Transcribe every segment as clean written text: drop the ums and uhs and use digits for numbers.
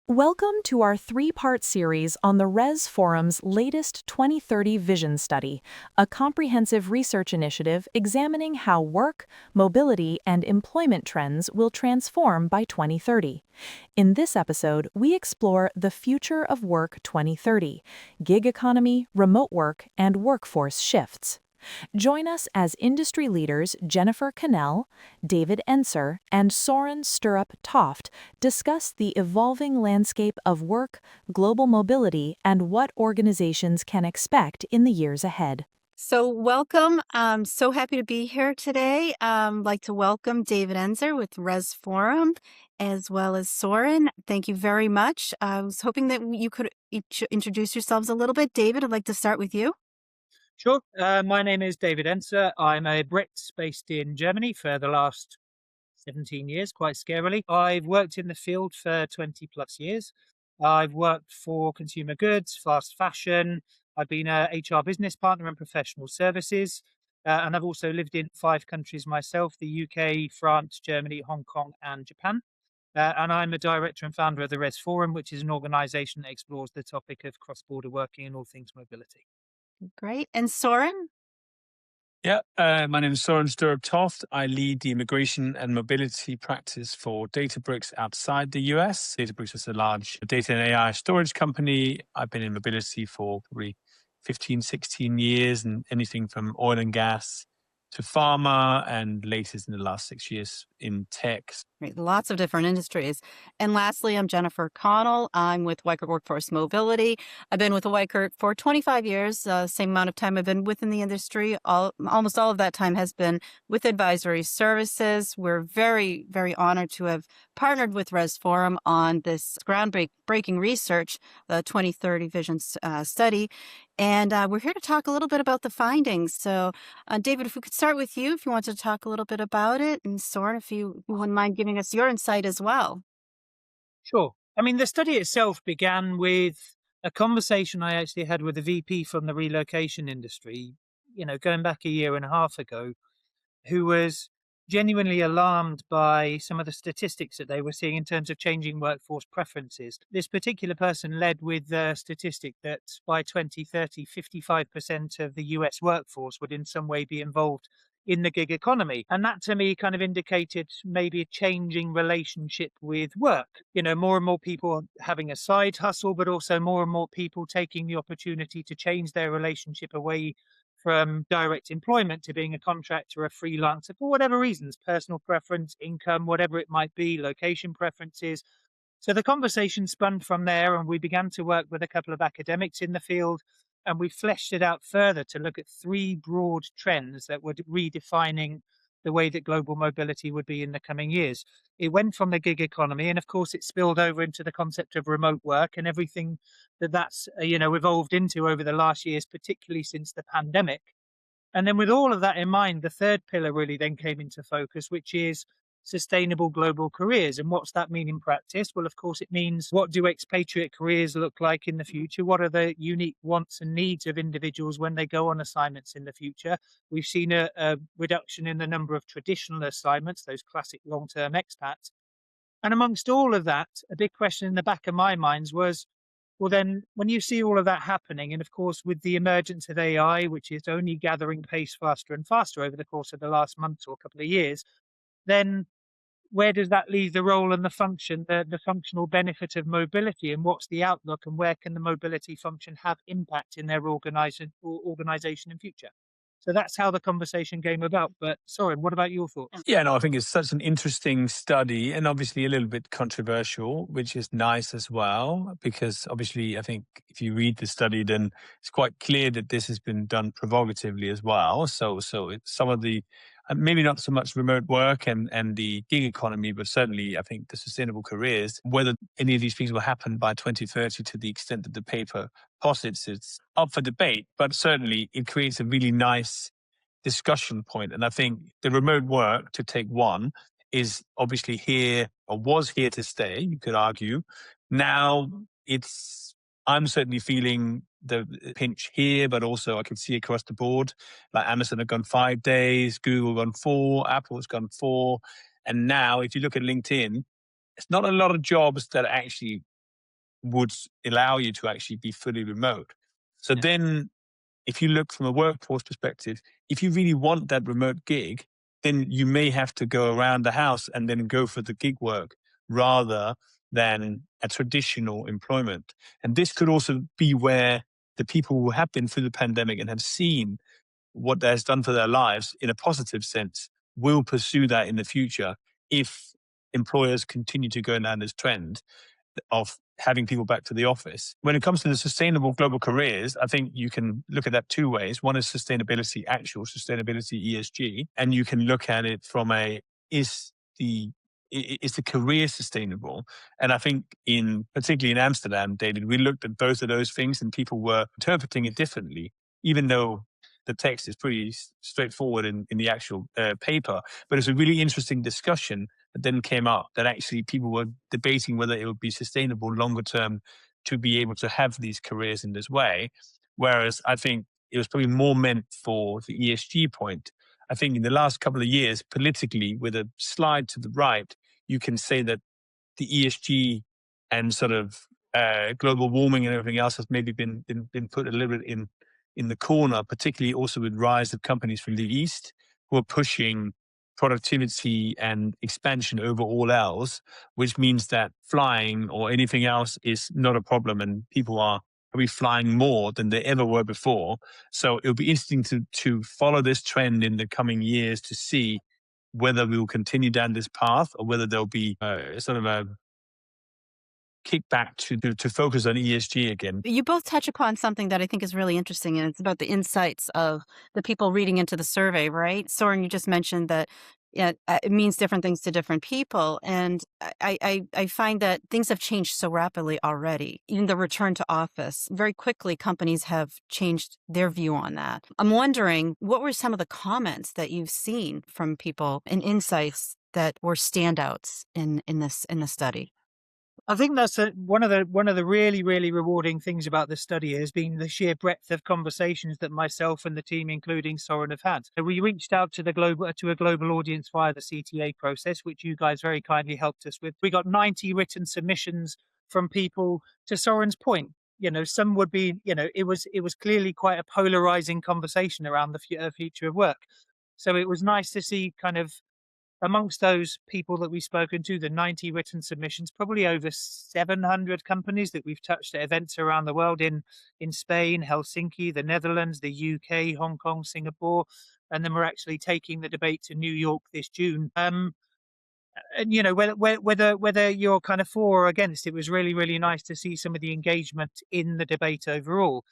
Welcome to our three-part series on the Res Forum's latest 2030 Vision Study, a comprehensive research initiative examining how work, mobility, and employment trends will transform by 2030. In this episode, we explore the future of work 2030, gig economy, remote work, and workforce shifts. Join us as industry leaders Connell, David Enser, and Soren Sturup-Toft discuss the evolving landscape of work, global mobility, and what organizations can expect in the years ahead. So welcome. I'm so happy to be here today. I'd like to welcome David Enser with Res Forum, as well as Soren. Thank you very much. I was hoping that you could each introduce yourselves a little bit. David, I'd like to start with you. Sure. My name is David Enser. I'm a Brit based in Germany for the last 17 years, quite scarily. I've worked in the field for 20 plus years. I've worked for consumer goods, fast fashion. I've been a HR business partner in professional services. And I've also lived in 5 countries myself, the UK, France, Germany, Hong Kong, and Japan. And I'm a director and founder of the Res Forum, which is an organization that explores the topic of cross-border working and all things mobility. Great. And Soren? Yeah, my name is Soren Sturup-Toft. I lead the immigration and mobility practice for Databricks outside the US. Databricks is a large data and AI storage company. I've been in mobility for probably 15, 16 years, and anything from oil and gas to pharma, and latest in the last 6 years in tech. Right, lots of different industries. And lastly, I'm Jennifer Connell. I'm with Weichert Workforce Mobility. I've been with Weichert for 25 years, same amount of time I've been within the industry. Almost all of that time has been with advisory services. We're very, very honored to have partnered with Res Forum on this groundbreaking research, the 2030 Vision Study. And we're here to talk a little bit about the findings. So, David, if we could start with you, if you want to talk a little bit about it, and Soren, if you wouldn't mind giving us your insight as well. Sure. I mean, the study itself began with a conversation I actually had with a VP from the relocation industry, going back a year and a half ago, who was genuinely alarmed by some of the statistics that they were seeing in terms of changing workforce preferences. This particular person led with the statistic that by 2030, 55% of the US workforce would in some way be involved in the gig economy. And that to me kind of indicated maybe a changing relationship with work. More and more people having a side hustle, but also more and more people taking the opportunity to change their relationship away from direct employment to being a contractor, a freelancer, for whatever reasons, personal preference, income, whatever it might be, location preferences. So the conversation spun from there, and we began to work with a couple of academics in the field, and we fleshed it out further to look at 3 broad trends that were redefining the way that global mobility would be in the coming years. It went from the gig economy, and of course it spilled over into the concept of remote work and everything that's evolved into over the last years, particularly since the pandemic. And then with all of that in mind, the third pillar really then came into focus, which is sustainable global careers. And what's that mean in practice? Well, of course, it means, what do expatriate careers look like in the future? What are the unique wants and needs of individuals when they go on assignments in the future? We've seen a reduction in the number of traditional assignments, those classic long-term expats. And amongst all of that, a big question in the back of my mind was, well, then, when you see all of that happening, and of course, with the emergence of AI, which is only gathering pace faster and faster over the course of the last month or couple of years, then where does that leave the role and the function, the functional benefit of mobility, and what's the outlook, and where can the mobility function have impact in their organization in future? So that's how the conversation came about. But Soren, what about your thoughts? Yeah, no, I think it's such an interesting study and obviously a little bit controversial, which is nice as well, because obviously I think if you read the study, then it's quite clear that this has been done provocatively as well. So it's some of the, maybe not so much remote work and the gig economy, but certainly I think the sustainable careers, whether any of these things will happen by 2030 to the extent that the paper posits, it's up for debate, but certainly it creates a really nice discussion point. And I think the remote work, to take one, is obviously here, or was here to stay, you could argue. Now I'm certainly feeling the pinch here, but also I can see across the board, like Amazon have gone 5 days, Google gone 4, Apple's gone 4. And now if you look at LinkedIn, it's not a lot of jobs that are actually would allow you to actually be fully remote. So then if you look from a workforce perspective, if you really want that remote gig, then you may have to go around the house and then go for the gig work rather than a traditional employment. And this could also be where the people who have been through the pandemic and have seen what that has done for their lives in a positive sense will pursue that in the future if employers continue to go down this trend of having people back to the office. When it comes to the sustainable global careers, I think you can look at that two ways. One is sustainability, actual sustainability, ESG, and you can look at it from a is the is the career sustainable? And I think particularly in Amsterdam, David, we looked at both of those things and people were interpreting it differently, even though the text is pretty straightforward in the actual paper. But it's a really interesting discussion that then came up that actually people were debating whether it would be sustainable longer term to be able to have these careers in this way. Whereas I think it was probably more meant for the ESG point. I think in the last couple of years, politically, with a slide to the right, you can say that the ESG and sort of global warming and everything else has maybe been put a little bit in the corner, particularly also with rise of companies from the East who are pushing productivity and expansion over all else, which means that flying or anything else is not a problem and people are probably flying more than they ever were before. So it'll be interesting to follow this trend in the coming years to see whether we will continue down this path or whether there'll be sort of a kickback to focus on ESG again. You both touch upon something that I think is really interesting, and it's about the insights of the people reading into the survey, right? Soren, you just mentioned that it means different things to different people. And I find that things have changed so rapidly already. Even the return to office, very quickly, companies have changed their view on that. I'm wondering, what were some of the comments that you've seen from people and insights that were standouts in the study? I think that's one of the really, really rewarding things about this study has been the sheer breadth of conversations that myself and the team, including Soren, have had. We reached out to a global audience via the CTA process, which you guys very kindly helped us with. We got 90 written submissions from people. To Soren's point, some would be, it was clearly quite a polarizing conversation around the future of work. So it was nice to see kind of amongst those people that we've spoken to, the 90 written submissions, probably over 700 companies that we've touched at events around the world in Spain, Helsinki, the Netherlands, the UK, Hong Kong, Singapore, and then we're actually taking the debate to New York this June. And whether you're kind of for or against, it was really, really nice to see some of the engagement in the debate overall.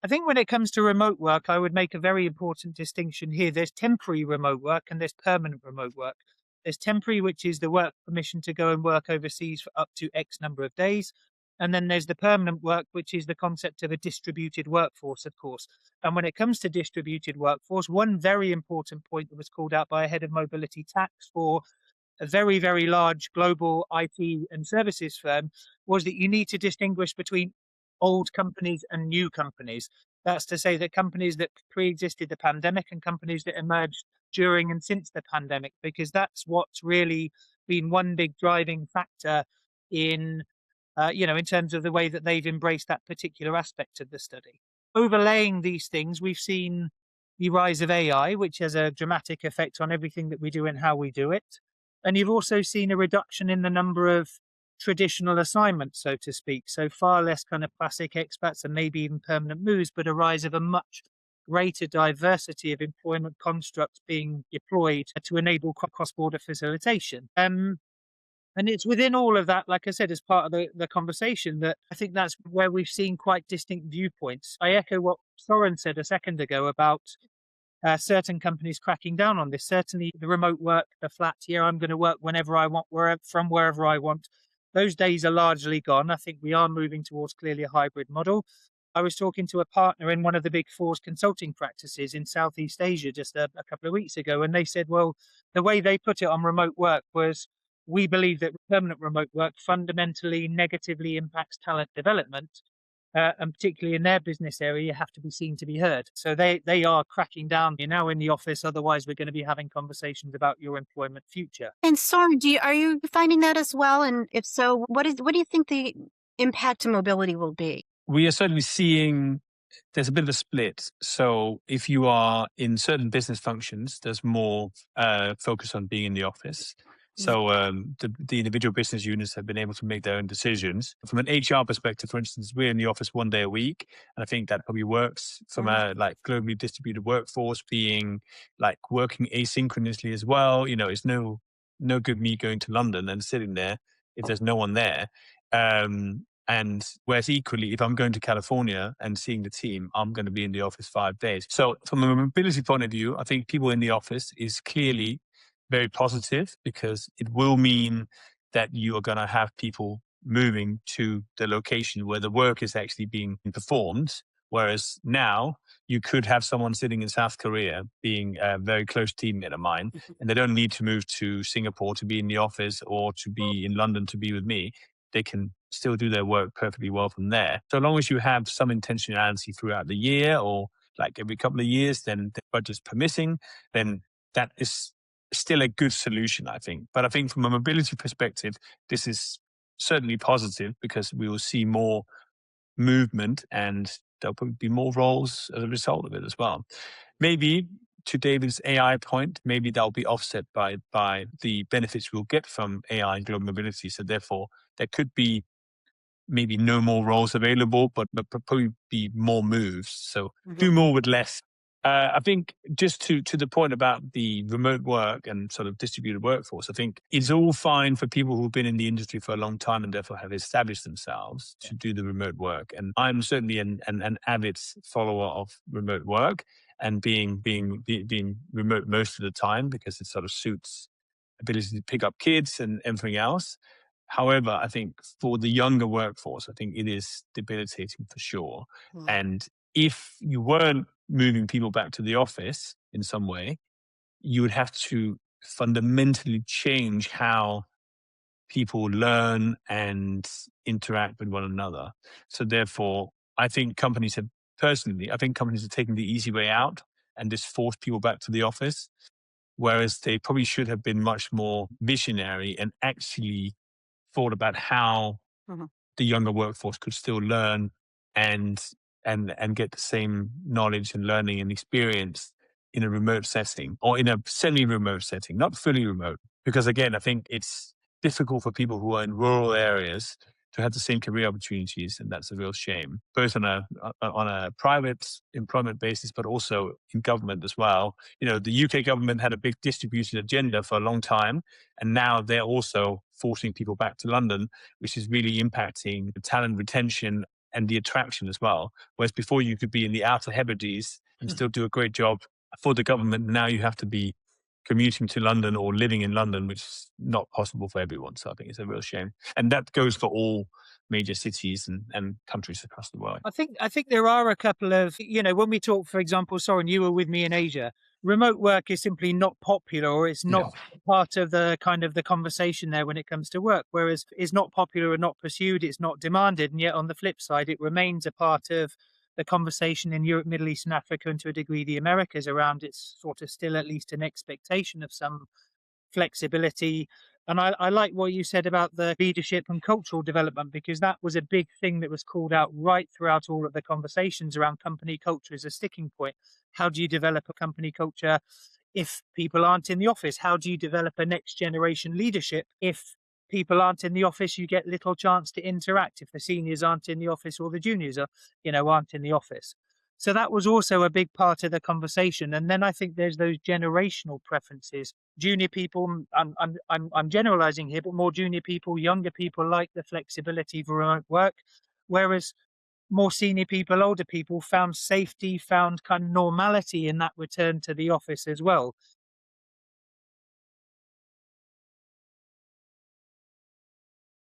I think when it comes to remote work, I would make a very important distinction here. There's temporary remote work and there's permanent remote work. There's temporary, which is the work permission to go and work overseas for up to X number of days. And then there's the permanent work, which is the concept of a distributed workforce, of course. And when it comes to distributed workforce, one very important point that was called out by a head of mobility tax for a very, very large global IT and services firm was that you need to distinguish between old companies and new companies. That's to say that companies that pre-existed the pandemic and companies that emerged during and since the pandemic, because that's what's really been one big driving factor in terms of the way that they've embraced that particular aspect of the study. Overlaying these things, we've seen the rise of AI, which has a dramatic effect on everything that we do and how we do it. And you've also seen a reduction in the number of traditional assignments, so to speak. So far less kind of classic expats and maybe even permanent moves, but a rise of a much greater diversity of employment constructs being deployed to enable cross-border facilitation. And it's within all of that, like I said, as part of the conversation, that I think that's where we've seen quite distinct viewpoints. I echo what Soren said a second ago about certain companies cracking down on this. Certainly the remote work, the flat here, I'm going to work whenever I want, from wherever I want. Those days are largely gone. I think we are moving towards clearly a hybrid model. I was talking to a partner in one of the Big Four's consulting practices in Southeast Asia just a couple of weeks ago, and they said, well, the way they put it on remote work was, we believe that permanent remote work fundamentally negatively impacts talent development, and particularly in their business area, you have to be seen to be heard. So they are cracking down. You're now in the office, otherwise we're going to be having conversations about your employment future. And Soren, are you finding that as well? And if so, what do you think the impact to mobility will be? We are certainly seeing there's a bit of a split. So if you are in certain business functions, there's more focus on being in the office. So the individual business units have been able to make their own decisions. From an HR perspective, for instance, we're in the office 1 day a week, and I think that probably works. From a like globally distributed workforce, being like working asynchronously as well. It's no good me going to London and sitting there if there's no one there. And whereas equally, if I'm going to California and seeing the team, I'm going to be in the office 5 days. So from a mobility point of view, I think people in the office is clearly very positive, because it will mean that you are going to have people moving to the location where the work is actually being performed. Whereas now you could have someone sitting in South Korea being a very close teammate of mine, and they don't need to move to Singapore to be in the office or to be in London to be with me. They can still do their work perfectly well from there. So long as you have some intentionality throughout the year, or like every couple of years, then the budget's permitting, then that is still a good solution, I think. But I think from a mobility perspective, this is certainly positive, because we will see more movement, and there'll probably be more roles as a result of it as well. Maybe to David's AI point, maybe that'll be offset by the benefits we'll get from AI and global mobility. So therefore, there could be maybe no more roles available, but probably be more moves. So do more with less. I think just to the point about the remote work and sort of distributed workforce, I think it's all fine for people who've been in the industry for a long time and therefore have established themselves to do the remote work. And I'm certainly an avid follower of remote work, and being remote most of the time, because it sort of suits ability to pick up kids and everything else. However, I think for the younger workforce, I think it is debilitating for sure. And if you weren't moving people back to the office in some way, you would have to fundamentally change how people learn and interact with one another. So therefore, I think companies are taking the easy way out and just force people back to the office, whereas they probably should have been much more visionary and actually thought about how the younger workforce could still learn and get the same knowledge and learning and experience in a remote setting, or in a semi-remote setting, not fully remote. Because again, I think it's difficult for people who are in rural areas to have the same career opportunities, and that's a real shame, both on a private employment basis, but also in government as well. The UK government had a big distributed agenda for a long time, and now they're also forcing people back to London, which is really impacting the talent retention and the attraction as well. Whereas before you could be in the Outer Hebrides and still do a great job for the government, now you have to be commuting to London or living in London, which is not possible for everyone. So I think it's a real shame. And that goes for all major cities and countries across the world. I think there are a couple of, when we talk, for example, Soren, you were with me in Asia, remote work is simply not popular, or it's not part of the kind of the conversation there when it comes to work, whereas it's not popular and not pursued, it's not demanded. And yet on the flip side, it remains a part of the conversation in Europe, Middle East and Africa, and to a degree the Americas around. It's sort of still at least an expectation of some flexibility. And I like what you said about the leadership and cultural development, because that was a big thing that was called out right throughout all of the conversations around company culture as a sticking point. How do you develop a company culture if people aren't in the office? How do you develop a next generation leadership if people aren't in the office? You get little chance to interact if the seniors aren't in the office or the juniors aren't in the office. So that was also a big part of the conversation. And then I think there's those generational preferences. Junior people, I'm generalizing here, but more junior people, younger people like the flexibility of remote work, whereas more senior people, older people found safety, found kind of normality in that return to the office as well.